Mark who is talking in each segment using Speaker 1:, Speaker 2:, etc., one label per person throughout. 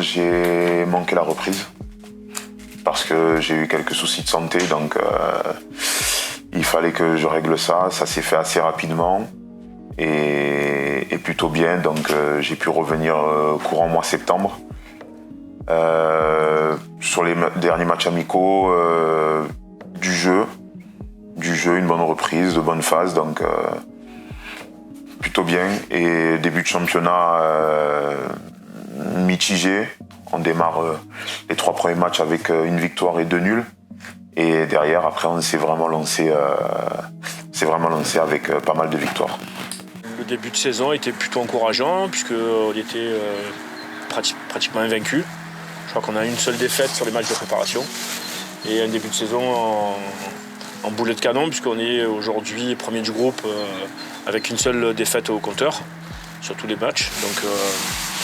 Speaker 1: j'ai manqué la reprise parce que j'ai eu quelques soucis de santé, donc il fallait que je règle ça. Ça s'est fait assez rapidement et plutôt bien, donc j'ai pu revenir courant mois septembre. Sur les derniers matchs amicaux, du jeu, une bonne reprise, de bonnes phases, donc plutôt bien. Et début de championnat mitigé. On démarre les 3 premiers matchs avec une victoire et 2 nuls. Et derrière, après, on s'est vraiment lancé avec pas mal de victoires.
Speaker 2: Le début de saison était plutôt encourageant puisqu'on était pratiquement invaincus. Je crois qu'on a une seule défaite sur les matchs de préparation. Et un début de saison en boulet de canon puisqu'on est aujourd'hui premier du groupe avec une seule défaite au compteur sur tous les matchs. Donc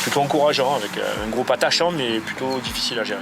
Speaker 2: plutôt encourageant avec un groupe attachant mais plutôt difficile à gérer.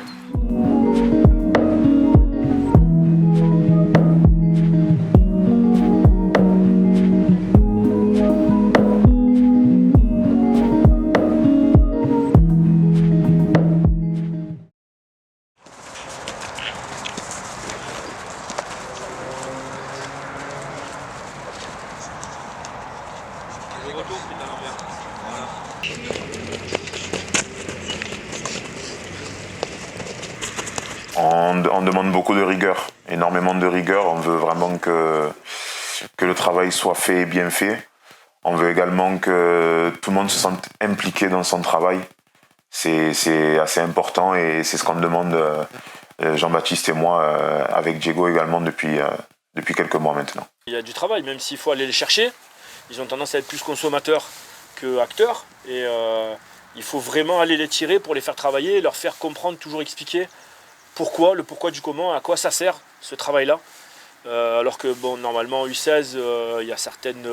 Speaker 1: On demande beaucoup de rigueur, énormément de rigueur. On veut vraiment que le travail soit fait et bien fait. On veut également que tout le monde se sente impliqué dans son travail. C'est assez important et c'est ce qu'on demande, Jean-Baptiste et moi, avec Diego également depuis quelques mois maintenant.
Speaker 2: Il y a du travail, même s'il faut aller les chercher. Ils ont tendance à être plus consommateurs que acteurs. Et il faut vraiment aller les tirer pour les faire travailler, leur faire comprendre, toujours expliquer le pourquoi du comment, à quoi ça sert ce travail-là. Alors que bon, normalement U16, il y a certaines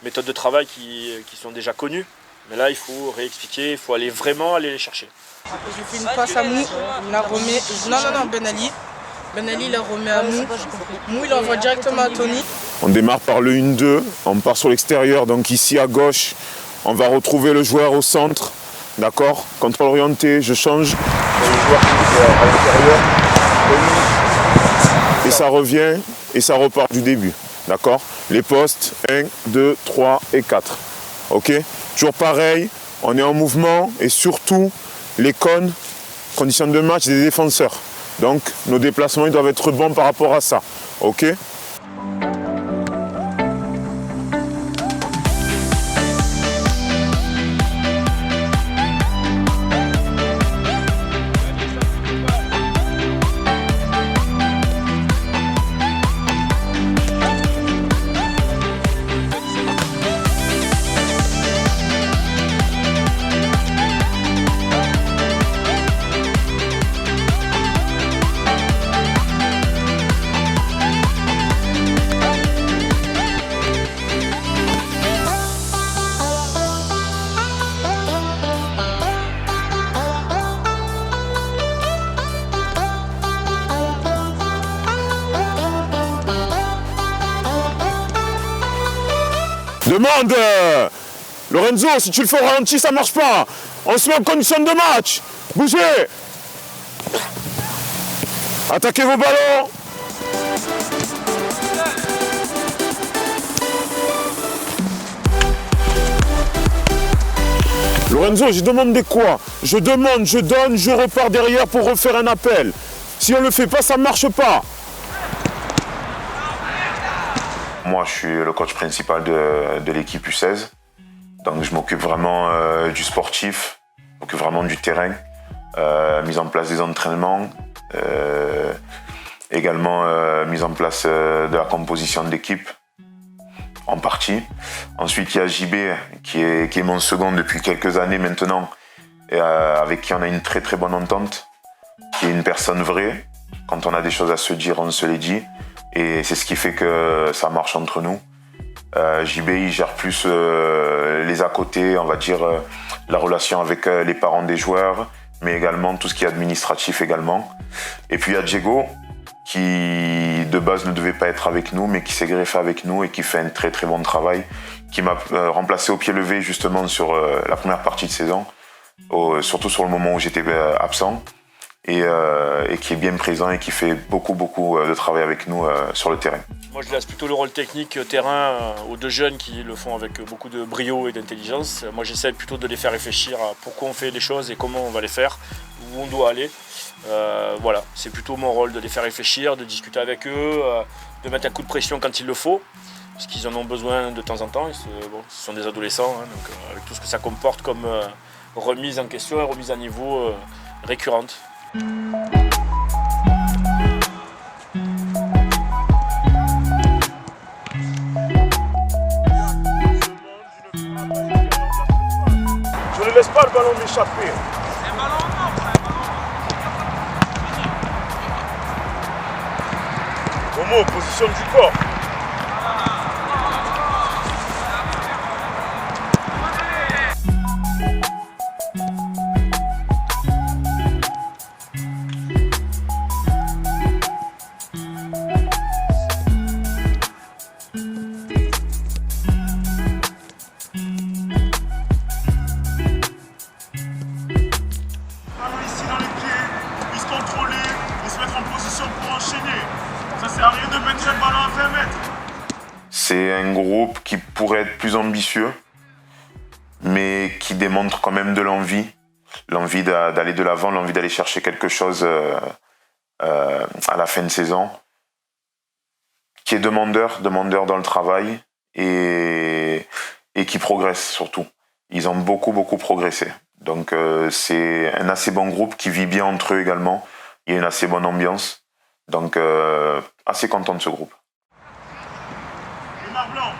Speaker 2: méthodes de travail qui sont déjà connues. Mais là, il faut réexpliquer, il faut vraiment aller les chercher.
Speaker 3: J'ai fait une passe à Mou, il la remet. Non, Ben Ali. Ben Ali la remet à Mou. Mou, il envoie directement à Tony.
Speaker 1: On démarre par le 1-2, on part sur l'extérieur, donc ici à gauche, on va retrouver le joueur au centre. D'accord, contrôle orienté, je change. Le joueur qui est à l'intérieur. Et ça revient et ça repart du début. D'accord. Les postes 1, 2, 3 et 4. Ok. Toujours pareil, on est en mouvement et surtout les cônes, conditions de match des défenseurs. Donc nos déplacements ils doivent être bons par rapport à ça. Ok. Demande Lorenzo, si tu le fais au ralenti, ça marche pas. On se met en condition de match. Bougez. Attaquez vos ballons. Lorenzo, j'ai demandé quoi? Je demande, je donne, je repars derrière pour refaire un appel. Si on le fait pas, ça marche pas. Moi, je suis le coach principal de l'équipe U16. Donc, je m'occupe vraiment du sportif, je m'occupe vraiment du terrain, mise en place des entraînements, également mise en place de la composition de l'équipe, en partie. Ensuite, il y a JB, qui est mon second depuis quelques années maintenant, et avec qui on a une très très bonne entente, qui est une personne vraie. Quand on a des choses à se dire, on se les dit. Et c'est ce qui fait que ça marche entre nous. JB, il gère plus les à côté, on va dire, la relation avec les parents des joueurs, mais également tout ce qui est administratif également. Et puis il y a Diego, qui de base ne devait pas être avec nous, mais qui s'est greffé avec nous et qui fait un très très bon travail, qui m'a remplacé au pied levé justement sur la première partie de saison. surtout sur le moment où j'étais absent, et qui est bien présent et qui fait beaucoup de travail avec nous sur le terrain.
Speaker 2: Moi je laisse plutôt le rôle technique terrain aux deux jeunes qui le font avec beaucoup de brio et d'intelligence. Moi j'essaie plutôt de les faire réfléchir à pourquoi on fait les choses et comment on va les faire, où on doit aller. Voilà, c'est plutôt mon rôle de les faire réfléchir, de discuter avec eux, de mettre un coup de pression quand il le faut, parce qu'ils en ont besoin de temps en temps. Ce sont des adolescents, hein, donc, avec tout ce que ça comporte comme remise en question et remise à niveau récurrente.
Speaker 4: Je ne laisse pas le ballon m'échapper.
Speaker 5: C'est un ballon mort, c'est un ballon mort.
Speaker 4: Momo, position du corps. Ici dans les pieds, il se contrôler, il se mettre en position pour enchaîner. Ça sert à rien de mettre le ballon à 20 mètres.
Speaker 1: C'est un groupe qui pourrait être plus ambitieux, mais qui démontre quand même de l'envie d'aller de l'avant, l'envie d'aller chercher quelque chose à la fin de saison, qui est demandeur dans le travail et qui progresse surtout. Ils ont beaucoup progressé. Donc c'est un assez bon groupe qui vit bien entre eux également. Il y a une assez bonne ambiance. Donc assez content de ce groupe.
Speaker 4: Le mar blanc.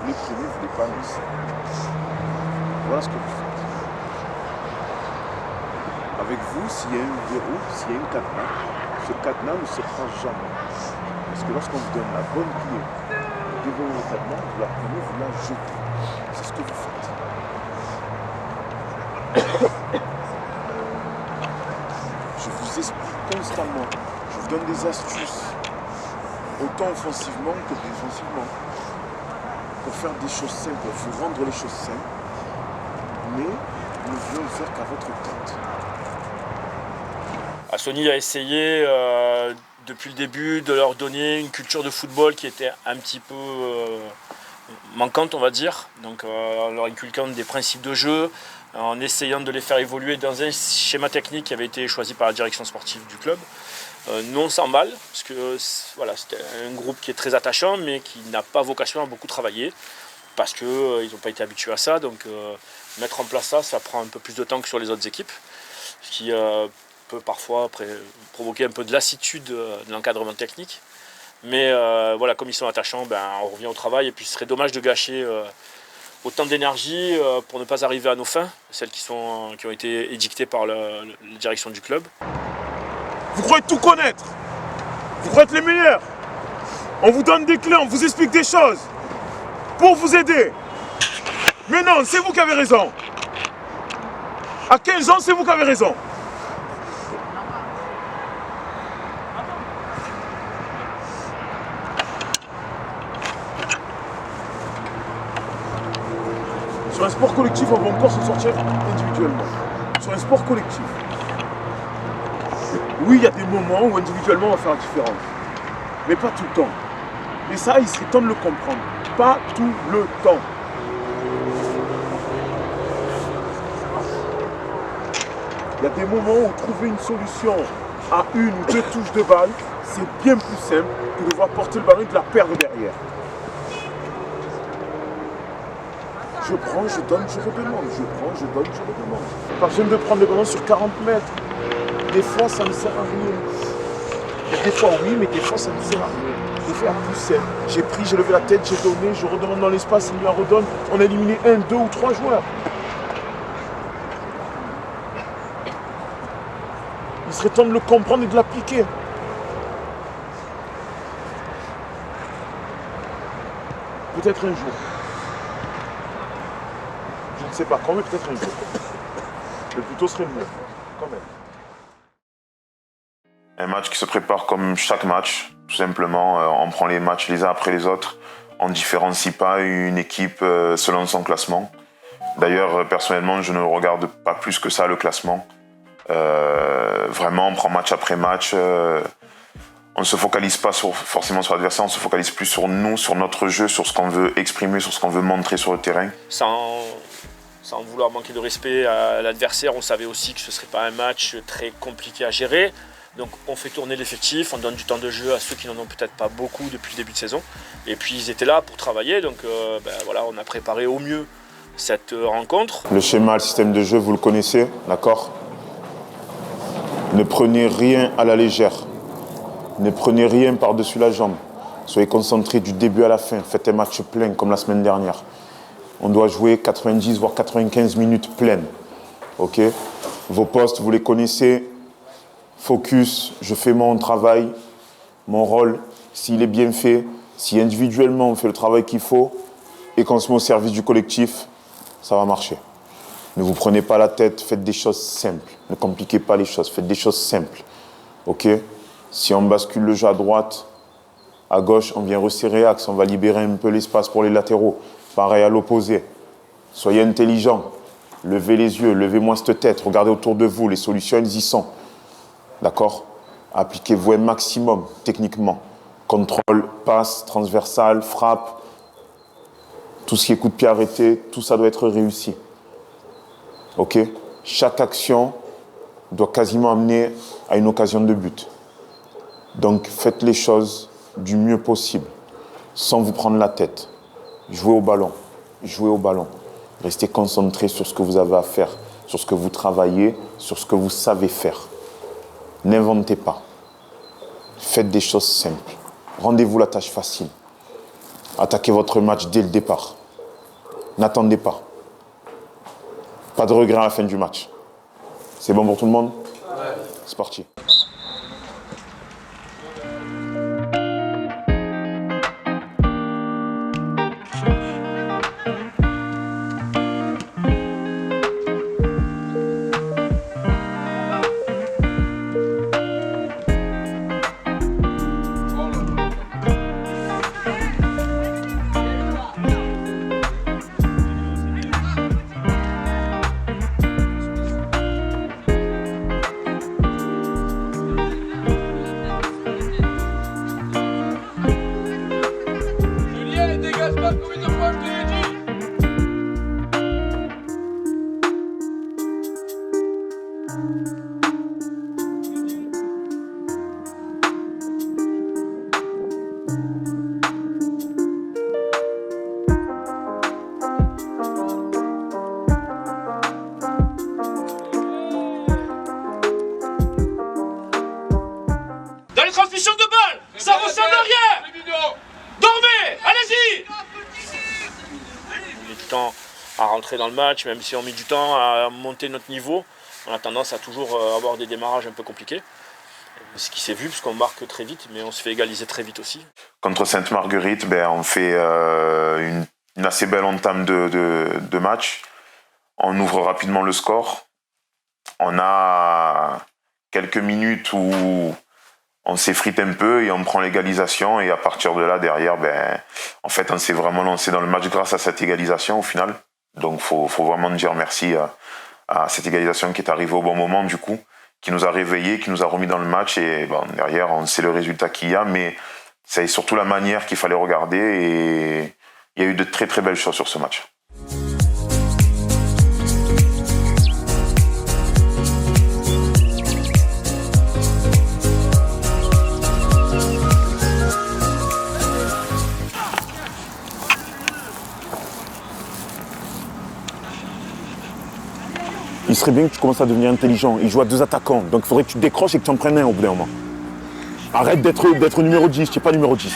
Speaker 4: Vous les prenez, vous les balancez. Voilà ce que vous faites. Avec vous, s'il y a un verrou, s'il y a un cadenas, ce cadenas ne se prend jamais. Parce que lorsqu'on vous donne la bonne clé pour déverrouiller le cadenas, vous la prenez, vous la jetez. C'est ce que vous faites. Je vous explique constamment, je vous donne des astuces, autant offensivement que défensivement, pour faire des choses simples, pour vous rendre les choses simples, mais nous ne voulons le faire qu'à votre tête.
Speaker 2: Sony a essayé depuis le début de leur donner une culture de football qui était un petit peu manquante, on va dire. Donc en leur inculquant des principes de jeu, en essayant de les faire évoluer dans un schéma technique qui avait été choisi par la direction sportive du club. Non sans mal, parce que voilà, c'était un groupe qui est très attachant, mais qui n'a pas vocation à beaucoup travailler, parce qu'ils n'ont pas été habitués à ça. Donc mettre en place ça prend un peu plus de temps que sur les autres équipes, ce qui peut parfois provoquer un peu de lassitude de l'encadrement technique. Mais voilà, comme ils sont attachants, on revient au travail, et puis ce serait dommage de gâcher autant d'énergie pour ne pas arriver à nos fins, celles qui ont été édictées par la direction du club.
Speaker 4: Vous croyez tout connaître. Vous croyez être les meilleurs. On vous donne des clés, on vous explique des choses pour vous aider. Mais non, c'est vous qui avez raison. À 15 ans, c'est vous qui avez raison. Sur un sport collectif, on va encore se sortir individuellement. Sur un sport collectif. Oui, il y a des moments où individuellement on va faire la différence. Mais pas tout le temps. Et ça, il serait temps de le comprendre. Pas tout le temps. Il y a des moments où trouver une solution à une ou deux touches de balle, c'est bien plus simple que de devoir porter le ballon et de la perdre derrière. Je prends, je donne, je redemande. Je prends, je donne, je redemande. Pas besoin de prendre le ballon sur 40 mètres. Des fois, ça ne sert à rien. Des fois, oui, mais des fois, ça ne sert à rien. Il faut faire plus simple. J'ai pris, j'ai levé la tête, j'ai donné, je redemande dans l'espace, il me la redonne. On a éliminé 1, 2 ou 3 joueurs. Il serait temps de le comprendre et de l'appliquer. Peut-être un jour. Je ne sais pas quand, mais peut-être un jour. Le plus tôt serait mieux, quand même.
Speaker 1: Un match qui se prépare comme chaque match, tout simplement. On prend les matchs les uns après les autres. On ne différencie pas une équipe selon son classement. D'ailleurs, personnellement, je ne regarde pas plus que ça, le classement. Vraiment, on prend match après match. On ne se focalise pas forcément sur l'adversaire, on se focalise plus sur nous, sur notre jeu, sur ce qu'on veut exprimer, sur ce qu'on veut montrer sur le terrain.
Speaker 2: Sans vouloir manquer de respect à l'adversaire, on savait aussi que ce ne serait pas un match très compliqué à gérer. Donc on fait tourner l'effectif, on donne du temps de jeu à ceux qui n'en ont peut-être pas beaucoup depuis le début de saison. Et puis ils étaient là pour travailler, donc voilà, on a préparé au mieux cette rencontre.
Speaker 1: Le schéma, le système de jeu, vous le connaissez, d'accord ? Ne prenez rien à la légère. Ne prenez rien par-dessus la jambe. Soyez concentrés du début à la fin. Faites un match plein comme la semaine dernière. On doit jouer 90 voire 95 minutes pleines. Ok ? Vos postes, vous les connaissez. Focus, je fais mon travail, mon rôle. S'il est bien fait, si individuellement on fait le travail qu'il faut et qu'on se met au service du collectif, ça va marcher. Ne vous prenez pas la tête, faites des choses simples. Ne compliquez pas les choses, faites des choses simples. Ok ? Si on bascule le jeu à droite, à gauche, on vient resserrer axe, on va libérer un peu l'espace pour les latéraux. Pareil à l'opposé. Soyez intelligents, levez les yeux, levez-moi cette tête, regardez autour de vous, les solutions, elles y sont. D'accord ? Appliquez-vous un maximum, techniquement. Contrôle, passe, transversal, frappe, tout ce qui est coup de pied arrêté, tout ça doit être réussi. Ok ? Chaque action doit quasiment amener à une occasion de but. Donc faites les choses du mieux possible, sans vous prendre la tête. Jouez au ballon, jouez au ballon. Restez concentrés sur ce que vous avez à faire, sur ce que vous travaillez, sur ce que vous savez faire. N'inventez pas. Faites des choses simples. Rendez-vous la tâche facile. Attaquez votre match dès le départ. N'attendez pas. Pas de regret à la fin du match. C'est bon pour tout le monde ? Ouais. C'est parti.
Speaker 2: Transmission de balle, ça ressemble à rien. Dormez, allez-y. On met du temps à rentrer dans le match, même si on met du temps à monter notre niveau, on a tendance à toujours avoir des démarrages un peu compliqués. Ce qui s'est vu, parce qu'on marque très vite, mais on se fait égaliser très vite aussi.
Speaker 1: Contre Sainte-Marguerite, on fait une assez belle entame de match. On ouvre rapidement le score. On a quelques minutes où on s'effrite un peu et on prend l'égalisation. Et à partir de là, derrière, en fait, on s'est vraiment lancé dans le match grâce à cette égalisation au final. Donc, faut vraiment dire merci à cette égalisation qui est arrivée au bon moment, du coup, qui nous a réveillés, qui nous a remis dans le match. Et derrière, on sait le résultat qu'il y a, mais c'est surtout la manière qu'il fallait regarder. Et il y a eu de très très belles choses sur ce match.
Speaker 4: serait bien que tu commences à devenir intelligent. Il joue à 2 attaquants, donc il faudrait que tu décroches et que tu en prennes un au bout d'un moment. Arrête d'être numéro 10, tu n'es pas numéro 10.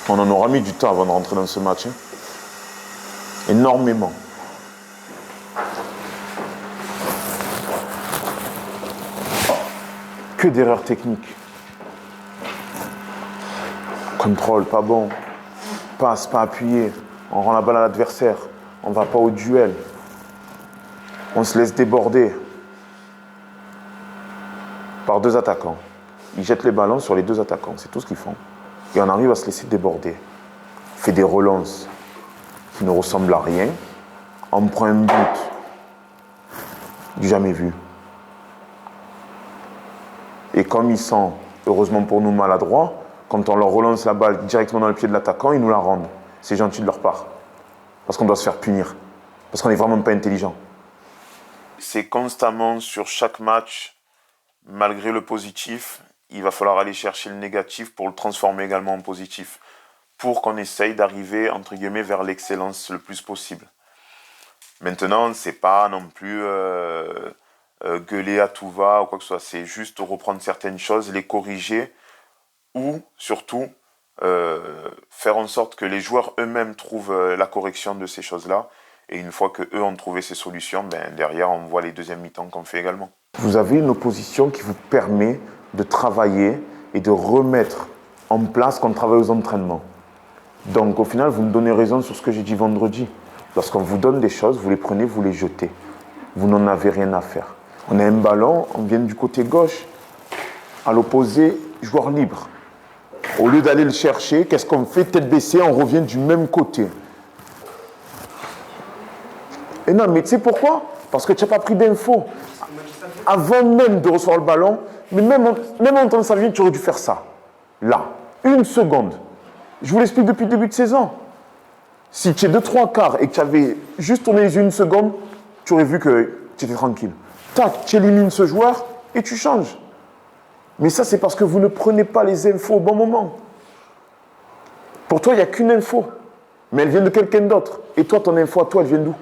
Speaker 4: On en aura mis du temps avant de rentrer dans ce match. Hein. Énormément. Que d'erreurs techniques. Contrôle, pas bon. Passe, pas appuyé. On rend la balle à l'adversaire. On ne va pas au duel. On se laisse déborder par 2 attaquants. Ils jettent les ballons sur les 2 attaquants. C'est tout ce qu'ils font. Et on arrive à se laisser déborder. On fait des relances qui ne ressemblent à rien. On prend un but du jamais vu. Et comme ils sont, heureusement pour nous, maladroits, quand on leur relance la balle directement dans le pied de l'attaquant, ils nous la rendent. C'est gentil de leur part. Parce qu'on doit se faire punir. Parce qu'on n'est vraiment pas intelligent. C'est constamment sur chaque match, malgré le positif, il va falloir aller chercher le négatif pour le transformer également en positif. Pour qu'on essaye d'arriver, entre guillemets, vers l'excellence le plus possible. Maintenant, c'est pas non plus gueuler à tout va ou quoi que ce soit. C'est juste reprendre certaines choses, les corriger ou surtout faire en sorte que les joueurs eux-mêmes trouvent la correction de ces choses-là. Et une fois qu'eux ont trouvé ces solutions, ben, derrière, on voit les deuxièmes mi-temps qu'on fait également. Vous avez une opposition qui vous permet de travailler et de remettre en place qu'on travaille aux entraînements. Donc au final, vous me donnez raison sur ce que j'ai dit vendredi. Lorsqu'on vous donne des choses, vous les prenez, vous les jetez. Vous n'en avez rien à faire. On a un ballon, on vient du côté gauche, à l'opposé, joueur libre. Au lieu d'aller le chercher, qu'est-ce qu'on fait? Tête baissée, on revient du même côté. Et non, mais tu sais pourquoi? Parce que tu n'as pas pris d'infos. Avant même de recevoir le ballon, mais même en temps de sa vie, tu aurais dû faire ça. Là, 1 seconde. Je vous l'explique depuis le début de saison. Si tu es 2-3 quarts et que tu avais juste tourné les yeux 1 seconde, tu aurais vu que tu étais tranquille. Tac, tu élimines ce joueur et tu changes. Mais ça, c'est parce que vous ne prenez pas les infos au bon moment. Pour toi, il n'y a qu'une info. Mais elle vient de quelqu'un d'autre. Et toi, ton info à toi, elle vient d'où?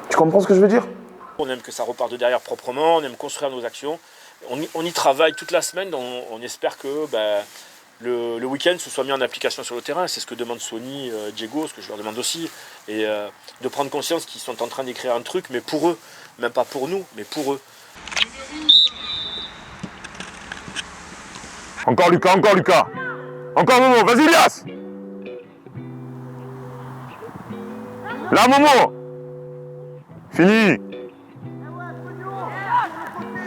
Speaker 4: Tu comprends ce que je veux dire?
Speaker 2: On aime que ça reparte de derrière proprement, on aime construire nos actions. On y travaille toute la semaine, on espère que le week-end se soit mis en application sur le terrain. C'est ce que demande Sony, Diego, ce que je leur demande aussi. Et de prendre conscience qu'ils sont en train d'écrire un truc, mais pour eux. Même pas pour nous, mais pour eux.
Speaker 4: Encore Lucas, encore Lucas. Encore Momo, vas-y Elias. Là Momo. Fini.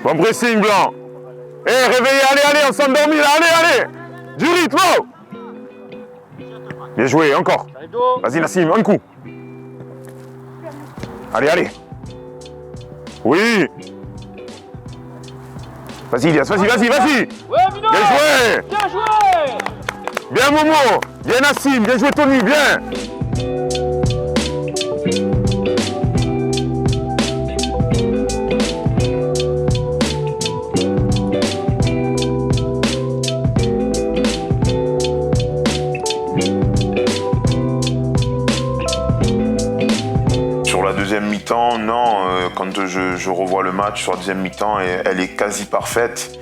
Speaker 4: Bon pressing blanc. Eh, réveillez, allez, on s'endormit là, allez. Du rythme. Bien joué, encore. Vas-y Nassim, un coup. Allez. Oui. Vas-y Elias, vas-y.
Speaker 2: Ouais, Mino!
Speaker 4: Bien joué.
Speaker 2: Bien joué!
Speaker 4: Bien Momo. Bien Nassim, bien joué Tony, bien.
Speaker 1: Sur la deuxième mi-temps, non. Quand je revois le match sur la deuxième mi-temps, elle est quasi parfaite.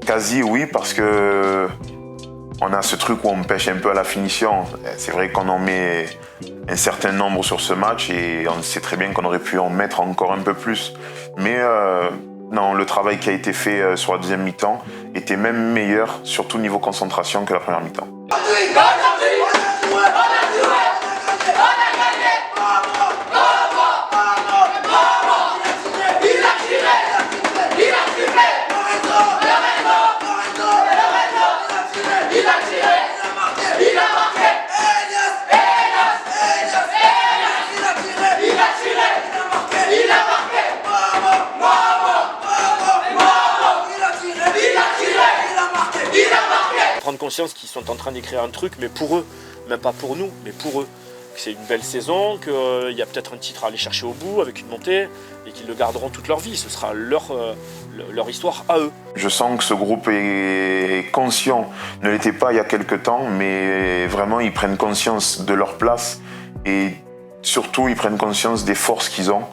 Speaker 1: Quasi, oui, parce que on a ce truc où on pêche un peu à la finition. C'est vrai qu'on en met un certain nombre sur ce match et on sait très bien qu'on aurait pu en mettre encore un peu plus. Mais non, le travail qui a été fait sur la deuxième mi-temps était même meilleur, surtout niveau concentration, que la première mi-temps.
Speaker 5: On a joué, on a joué, on a joué, on a gagné.
Speaker 2: prendre conscience qu'ils sont en train d'écrire un truc, mais pour eux, même pas pour nous, mais pour eux. Que c'est une belle saison, qu'il y a peut-être un titre à aller chercher au bout avec une montée, et qu'ils le garderont toute leur vie. Ce sera leur histoire à eux.
Speaker 1: Je sens que ce groupe est conscient, ne l'était pas il y a quelques temps, mais vraiment ils prennent conscience de leur place et surtout ils prennent conscience des forces qu'ils ont.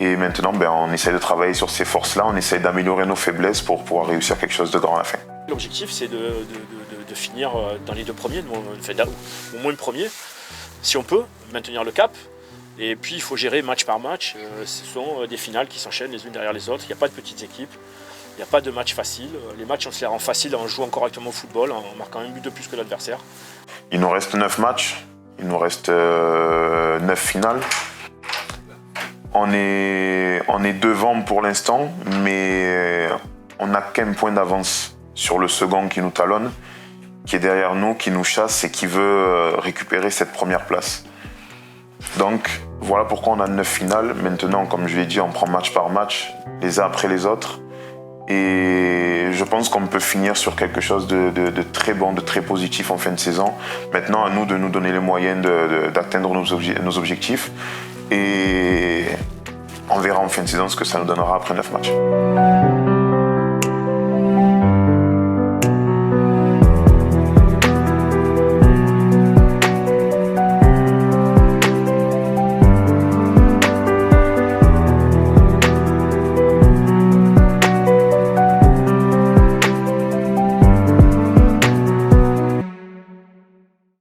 Speaker 1: Et maintenant, on essaie de travailler sur ces forces-là, on essaie d'améliorer nos faiblesses pour pouvoir réussir quelque chose de grand à la fin.
Speaker 2: L'objectif, c'est de finir dans les 2 premiers, au moins le premier, si on peut, maintenir le cap. Et puis, il faut gérer match par match. Ce sont des finales qui s'enchaînent les unes derrière les autres. Il n'y a pas de petites équipes, il n'y a pas de match facile. Les matchs, on se les rend faciles en jouant correctement au football, en marquant un but de plus que l'adversaire.
Speaker 1: Il nous reste 9 matchs, il nous reste 9 finales. On est devant pour l'instant, mais on n'a qu'un point d'avance sur le second qui nous talonne, qui est derrière nous, qui nous chasse et qui veut récupérer cette première place. Donc voilà pourquoi on a 9 finales. Maintenant, comme je l'ai dit, on prend match par match, les uns après les autres. Et je pense qu'on peut finir sur quelque chose de très bon, de très positif en fin de saison. Maintenant, à nous de nous donner les moyens d'atteindre nos objectifs. Et on verra en fin de saison ce que ça nous donnera après 9 matchs.